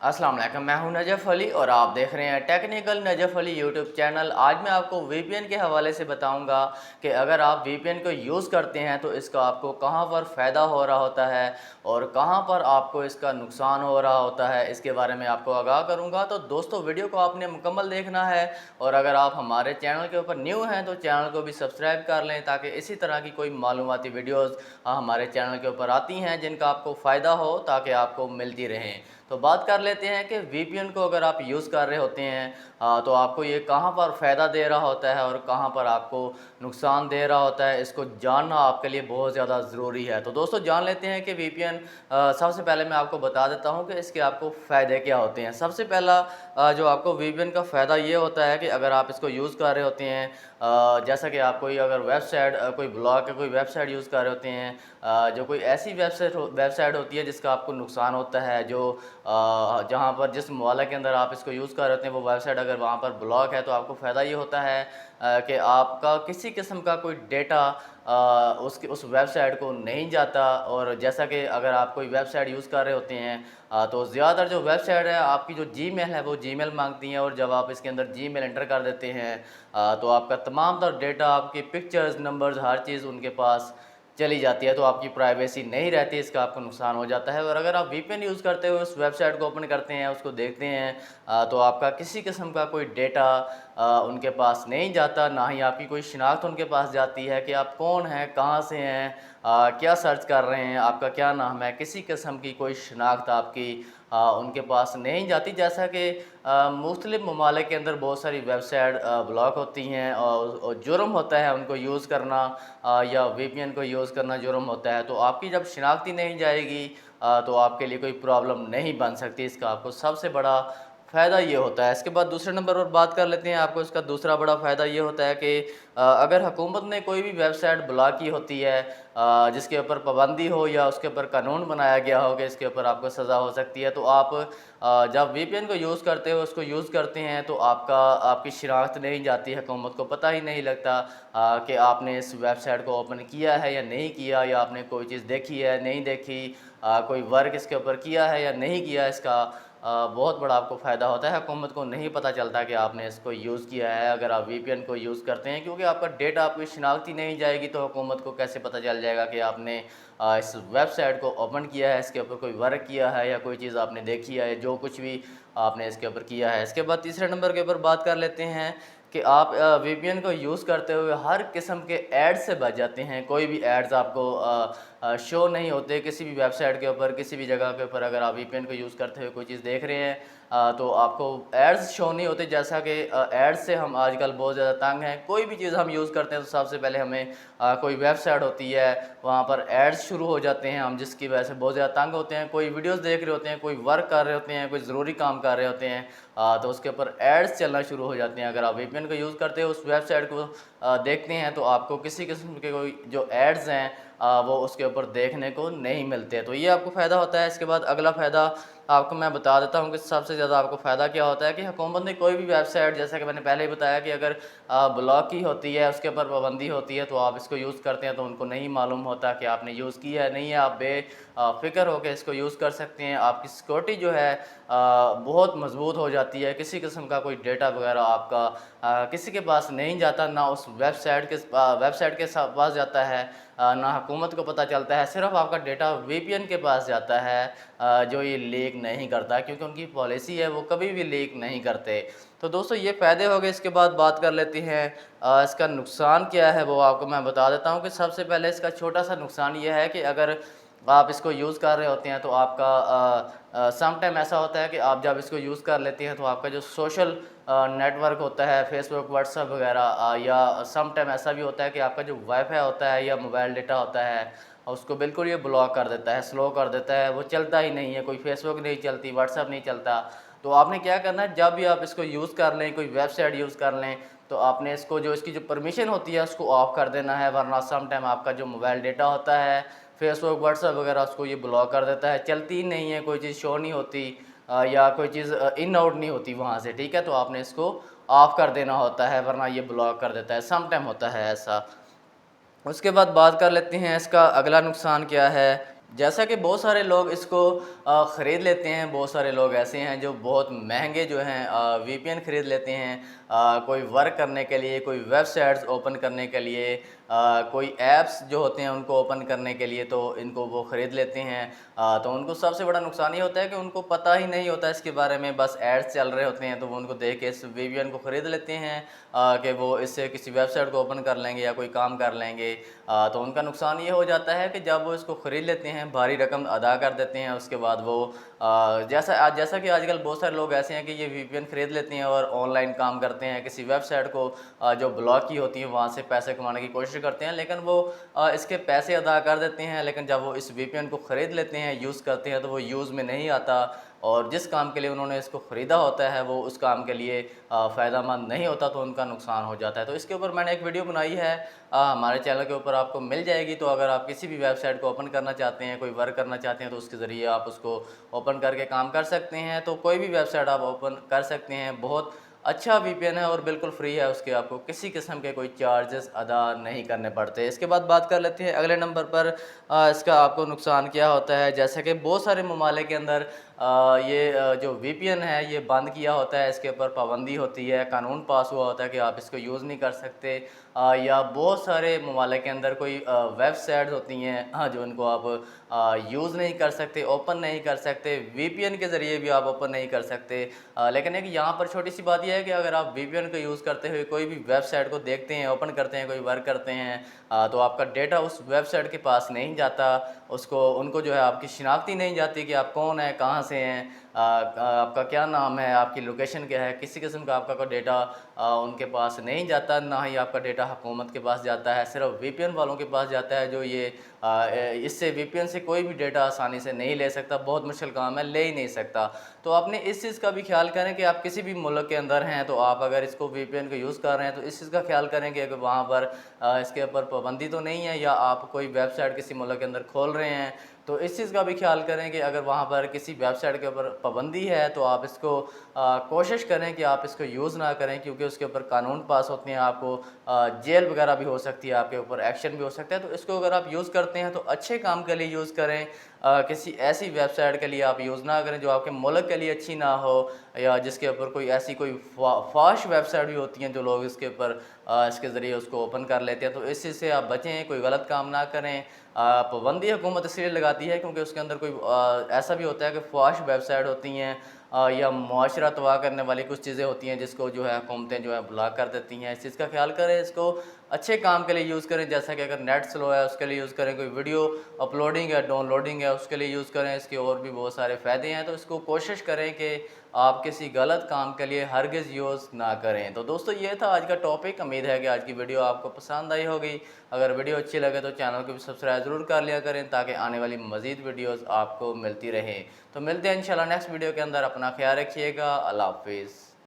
अस्सलाम वालेकुम, मैं हूं नजफ़ अली और आप देख रहे हैं technical Najaf Ali YouTube channel. आज मैं आपको वीपीएन के हवाले से बताऊंगा कि अगर आप वीपीएन को यूज़ करते हैं तो इसका आपको कहां पर फ़ायदा हो रहा होता है और कहां पर आपको इसका नुकसान हो रहा होता है, इसके बारे में आपको आगाह करूंगा। तो दोस्तों, वीडियो को आपने मुकम्मल देखना है और अगर आप हमारे चैनल के ऊपर न्यू हैं तो चैनल को भी सब्सक्राइब कर लें ताकि इसी तरह की कोई मालूमाती वीडियोज़ हमारे चैनल के ऊपर आती हैं जिनका आपको फ़ायदा हो ताकि आपको मिलती रहें। तो बात कर लेते हैं कि वीपीएन को अगर आप यूज़ कर रहे होते हैं तो आपको ये कहाँ पर फ़ायदा दे रहा होता है और कहाँ पर आपको नुकसान दे रहा होता है, इसको जानना आपके लिए बहुत ज़्यादा ज़रूरी है। तो दोस्तों, जान लेते हैं कि वीपीएन सबसे पहले मैं आपको बता देता हूँ कि इसके आपको फ़ायदे क्या होते हैं। सबसे पहला जो आपको वीपीएन का फ़ायदा ये होता है कि अगर आप इसको यूज़ कर रहे होते हैं, जैसा कि आप कोई अगर वेबसाइट कोई ब्लॉग या कोई वेबसाइट यूज़ कर रहे होते हैं, जो कोई ऐसी वेबसाइट होती है जिसका आपको नुकसान होता है, जो जहाँ पर जिस मोबाइल के अंदर आप इसको यूज़ कर रहे होते हैं वो वेबसाइट अगर वहाँ पर ब्लॉक है तो आपको फ़ायदा ये होता है कि आपका किसी किस्म का कोई डेटा उस वेबसाइट को नहीं जाता। और जैसा कि अगर आप कोई वेबसाइट यूज़ कर रहे होते हैं तो ज़्यादातर जो वेबसाइट है आपकी जो जीमेल है वो जीमेल मांगती हैं और जब आप इसके अंदर जीमेल एंटर कर देते हैं तो आपका तमाम तर डेटा, आपकी पिक्चर्स, नंबर्स, हर चीज़ उनके पास चली जाती है, तो आपकी प्राइवेसी नहीं रहती, इसका आपको नुकसान हो जाता है। और अगर आप वीपीएन यूज़ करते हुए उस वेबसाइट को ओपन करते हैं, उसको देखते हैं तो आपका किसी किस्म का कोई डेटा उनके पास नहीं जाता, ना ही आपकी कोई शिनाख्त उनके पास जाती है कि आप कौन हैं, कहाँ से हैं, क्या सर्च कर रहे हैं, आपका क्या नाम है, किसी किस्म की कोई शिनाख्त आपकी उनके पास नहीं जाती। जैसा कि मुख्तलिफ़ ममालिक के अंदर बहुत सारी वेबसाइट ब्लॉक होती हैं और जुर्म होता है उनको यूज़ करना, या वीपीएन को यूज़ करना जुर्म होता है। तो आपकी जब शिनाख्त ही नहीं जाएगी तो आपके लिए कोई प्रॉब्लम नहीं बन सकती। इसका आपको सबसे बड़ा फ़ायदा ये होता है। इसके बाद दूसरे नंबर पर बात कर लेते हैं, आपको इसका दूसरा बड़ा फ़ायदा ये होता है कि अगर हुकूमत ने कोई भी वेबसाइट ब्लॉक की होती है जिसके ऊपर पाबंदी हो या उसके ऊपर कानून बनाया गया हो कि इसके ऊपर आपको सज़ा हो सकती है, तो आप जब वीपीएन को यूज़ करते हो, उसको यूज़ करते हैं तो आपकी शिनाख्त नहीं जाती, हुकूमत को पता ही नहीं लगता कि आपने इस वेबसाइट को ओपन किया है या नहीं किया, या आपने कोई चीज़ देखी है, नहीं देखी, कोई वर्क इसके ऊपर किया है या नहीं किया। इसका बहुत बड़ा आपको फ़ायदा होता है, हुकूमत को नहीं पता चलता कि आपने इसको यूज़ किया है अगर आप वीपीएन को यूज़ करते हैं, क्योंकि आपका डेटा, आपकी शिनाख्त ही नहीं जाएगी तो हुकूमत को कैसे पता चल जाएगा कि आपने इस वेबसाइट को ओपन किया है, इसके ऊपर कोई वर्क किया है या कोई चीज़ आपने देखी है, जो कुछ भी आपने इसके ऊपर किया है। इसके बाद तीसरे नंबर के ऊपर बात कर लेते हैं कि आप वीपीएन को यूज़ करते हुए हर किस्म के ऐड से बच जाते हैं। कोई भी एड्स आपको शो नहीं होते किसी भी वेबसाइट के ऊपर, किसी भी जगह के ऊपर। अगर आप वीपीएन को यूज़ करते हुए कोई चीज़ देख रहे हैं तो आपको एड्स शो नहीं होते। जैसा कि एड्स से हम आजकल बहुत ज़्यादा तंग हैं। कोई भी चीज़ हम यूज़ करते हैं तो सबसे पहले हमें कोई वेबसाइट होती है, वहाँ पर एड्स शुरू हो जाते हैं, हम जिसकी वजह से बहुत ज़्यादा तंग होते हैं। कोई वीडियोज़ देख रहे होते हैं, कोई वर्क कर रहे होते हैं, कोई ज़रूरी काम कर रहे होते हैं तो उसके ऊपर एड्स चलना शुरू हो जाते हैं। अगर आप वीपीएन को यूज़ करते हो, उस वेबसाइट को देखते हैं तो आपको किसी किस्म के कोई जो एड्स हैं वो उसके ऊपर देखने को नहीं मिलते। तो ये आपको फ़ायदा होता है। इसके बाद अगला फ़ायदा आपको मैं बता देता हूँ कि सबसे ज़्यादा आपको फ़ायदा क्या होता है कि हुकूमत ने कोई भी वेबसाइट, जैसा कि मैंने पहले ही बताया कि अगर ब्लॉक की होती है, उसके ऊपर पाबंदी होती है, तो आप इसको यूज़ करते हैं तो उनको नहीं मालूम होता कि आपने यूज़ किया है नहीं है। आप फ़िक्र होकर इसको यूज़ कर सकते हैं। आपकी सिक्योरिटी जो है बहुत मज़बूत हो जाती है। किसी किस्म का कोई डेटा वगैरह आपका किसी के पास नहीं जाता, ना उस वेबसाइट के पास जाता है, ना हुकूमत को पता चलता है। सिर्फ़ आपका डेटा वीपीएन के पास जाता है जो ये लीक नहीं करता, क्योंकि उनकी पॉलिसी है वो कभी भी लीक नहीं करते। तो दोस्तों, ये फ़ायदे हो गए। इसके बाद बात कर लेते हैं इसका नुकसान क्या है, वो आपको मैं बता देता हूँ कि सबसे पहले इसका छोटा-सा नुकसान ये है कि अगर आप इसको यूज़ कर रहे होते हैं तो आपका सम टाइम ऐसा होता है कि आप जब इसको यूज़ कर लेते हैं तो आपका जो सोशल नेटवर्क होता है, फेसबुक, व्हाट्सएप वगैरह, या सम टाइम ऐसा भी होता है कि आपका जो वाईफ़ाई होता है या मोबाइल डेटा होता है उसको बिल्कुल ये ब्लॉक कर देता है, स्लो कर देता है, वो चलता ही नहीं है, कोई फेसबुक नहीं चलती, व्हाट्सएप नहीं चलता। तो आपने क्या करना है, जब भी आप इसको यूज़ कर लें, कोई वेबसाइट यूज़ कर लें, तो आपने इसकी जो परमिशन होती है उसको ऑफ़ कर देना है, वरना सम टाइम आपका जो मोबाइल डेटा होता है, फेसबुक, व्हाट्सएप वगैरह, उसको ये ब्लॉक कर देता है, चलती ही नहीं है, कोई चीज़ शो नहीं होती या कोई चीज़ इन आउट नहीं होती वहाँ से, ठीक है? तो आपने इसको ऑफ़ कर देना होता है, वरना ये ब्लॉक कर देता है, सम टाइम होता है ऐसा। उसके बाद बात कर लेते हैं इसका अगला नुकसान क्या है। जैसा कि बहुत सारे लोग इसको ख़रीद लेते हैं, बहुत सारे लोग ऐसे हैं जो बहुत महंगे जो हैं वीपीएन ख़रीद लेते हैं कोई वर्क करने के लिए, कोई वेबसाइट्स ओपन करने के लिए, कोई ऐप्स जो होते हैं उनको ओपन करने के लिए, तो इनको वो ख़रीद लेते हैं। तो उनको सबसे बड़ा नुकसान ये होता है कि उनको पता ही नहीं होता इसके बारे में, बस एड्स चल रहे होते हैं तो वो उनको देख के इस वीपीएन को ख़रीद लेते हैं कि वो इससे किसी वेबसाइट को ओपन कर लेंगे या कोई काम कर लेंगे। तो उनका नुकसान ये हो जाता है कि जब वो इसको ख़रीद लेते हैं, भारी रकम अदा कर देते हैं, उसके बाद वो जैसा कि आजकल बहुत सारे लोग ऐसे हैं कि ये वीपीएन ख़रीद लेते हैं और ऑनलाइन काम करते हैं, किसी वेबसाइट को जो ब्लॉक की होती है वहाँ से पैसे कमाने की कोशिश करते हैं, लेकिन वो इसके पैसे अदा कर देते हैं, लेकिन जब वो इस वीपीएन को ख़रीद लेते हैं, यूज़ करते हैं, तो वो यूज़ में नहीं आता और जिस काम के लिए उन्होंने इसको ख़रीदा होता है वो उस काम के लिए फ़ायदेमंद नहीं होता, तो उनका नुकसान हो जाता है। तो इसके ऊपर मैंने एक वीडियो बनाई है, हमारे चैनल के ऊपर आपको मिल जाएगी। तो अगर आप किसी भी वेबसाइट को ओपन करना चाहते हैं, कोई वर्क करना चाहते हैं, तो उसके ज़रिए आप उसको ओपन करके काम कर सकते हैं। तो कोई भी वेबसाइट आप ओपन कर सकते हैं, बहुत अच्छा वीपीएन है और बिल्कुल फ्री है, उसके आपको किसी किस्म के कोई चार्जेस अदा नहीं करने पड़ते। इसके बाद बात कर लेते हैं अगले नंबर पर इसका आपको नुकसान क्या होता है। जैसे कि बहुत सारे ममालिक के अंदर ये जो वीपीएन है ये बंद किया होता है, इसके ऊपर पाबंदी होती है, कानून पास हुआ होता है कि आप इसको यूज़ नहीं कर सकते। या बहुत सारे ममालिक के अंदर कोई वेबसाइट्स होती हैं जो उनको आप यूज़ नहीं कर सकते, ओपन नहीं कर सकते, वीपीएन के ज़रिए भी आप ओपन नहीं कर सकते। लेकिन एक यहाँ पर छोटी सी बात यह है कि अगर आप वीपीएन को यूज़ करते हुए कोई भी वेबसाइट को देखते हैं, ओपन करते हैं, कोई वर्क करते हैं, तो आपका डेटा उस वेबसाइट के पास नहीं जाता, उसको उनको जो है आपकी शिनाख्ती नहीं जाती कि आप कौन हैं, कहाँ से हैं, आपका क्या नाम है, आपकी लोकेशन क्या है, किसी किस्म का आपका कोई डेटा उनके पास नहीं जाता, ना ही आपका डेटा हुकूमत के पास जाता है, सिर्फ वीपीएन वालों के पास जाता है जो ये इससे वीपीएन से कोई भी डेटा आसानी से नहीं ले सकता, बहुत मुश्किल काम है, ले ही नहीं सकता। तो आपने इस चीज़ का भी ख्याल करें कि आप किसी भी मुल्क के अंदर हैं, तो आप अगर इसको वीपीएन को यूज़ कर रहे हैं तो इस चीज़ का ख्याल करें कि अगर वहाँ पर इसके ऊपर पाबंदी तो नहीं है, या आप कोई वेबसाइट किसी मुल्क के अंदर खोल रहे हैं तो इस चीज़ का भी ख्याल करें कि अगर वहाँ पर किसी वेबसाइट के ऊपर पाबंदी है तो आप इसको कोशिश करें कि आप इसको यूज़ ना करें, क्योंकि उसके ऊपर कानून पास होते हैं, आपको जेल वगैरह भी हो सकती है, आपके ऊपर एक्शन भी हो सकता है। तो इसको अगर आप यूज़ करते हैं तो अच्छे काम के लिए यूज़ करें, किसी ऐसी वेबसाइट के लिए आप यूज़ ना करें जो आपके मुल्क के लिए अच्छी ना हो, या जिसके ऊपर कोई ऐसी कोई फाश वेबसाइट भी होती हैं जो लोग इसके ऊपर इसके ज़रिए उसको ओपन कर लेते हैं। तो इस चीज़ से आप बचें, कोई गलत काम ना करें। पाबंदी हुकूमत इसलिए लगाती है क्योंकि उसके अंदर कोई ऐसा भी होता है कि फ़ाहिश वेबसाइट होती हैं या मुआशरा तबाह करने वाली कुछ चीज़ें होती हैं जिसको जो है हुकूमतें जो है ब्लॉक कर देती हैं। इस चीज़ का ख्याल करें, इसको अच्छे काम के लिए यूज़ करें, जैसा कि अगर नेट स्लो है उसके लिए यूज़ करें, कोई वीडियो अपलोडिंग है, डाउनलोडिंग है, उसके लिए यूज़ करें। इसके और भी बहुत सारे फ़ायदे हैं, तो इसको कोशिश करें कि आप किसी गलत काम के लिए हरगिज़ यूज़ ना करें। तो दोस्तों ये था आज का टॉपिक, उम्मीद है कि आज की वीडियो आपको पसंद आई होगी। अगर वीडियो अच्छी लगे तो चैनल को भी सब्सक्राइब ज़रूर कर लिया करें ताकि आने वाली मज़ीद वीडियोज़ आपको मिलती रहें। तो मिलते हैं इंशाल्लाह नेक्स्ट वीडियो के अंदर, अपना ख्याल रखिएगा। अल्लाह हाफ़िज़।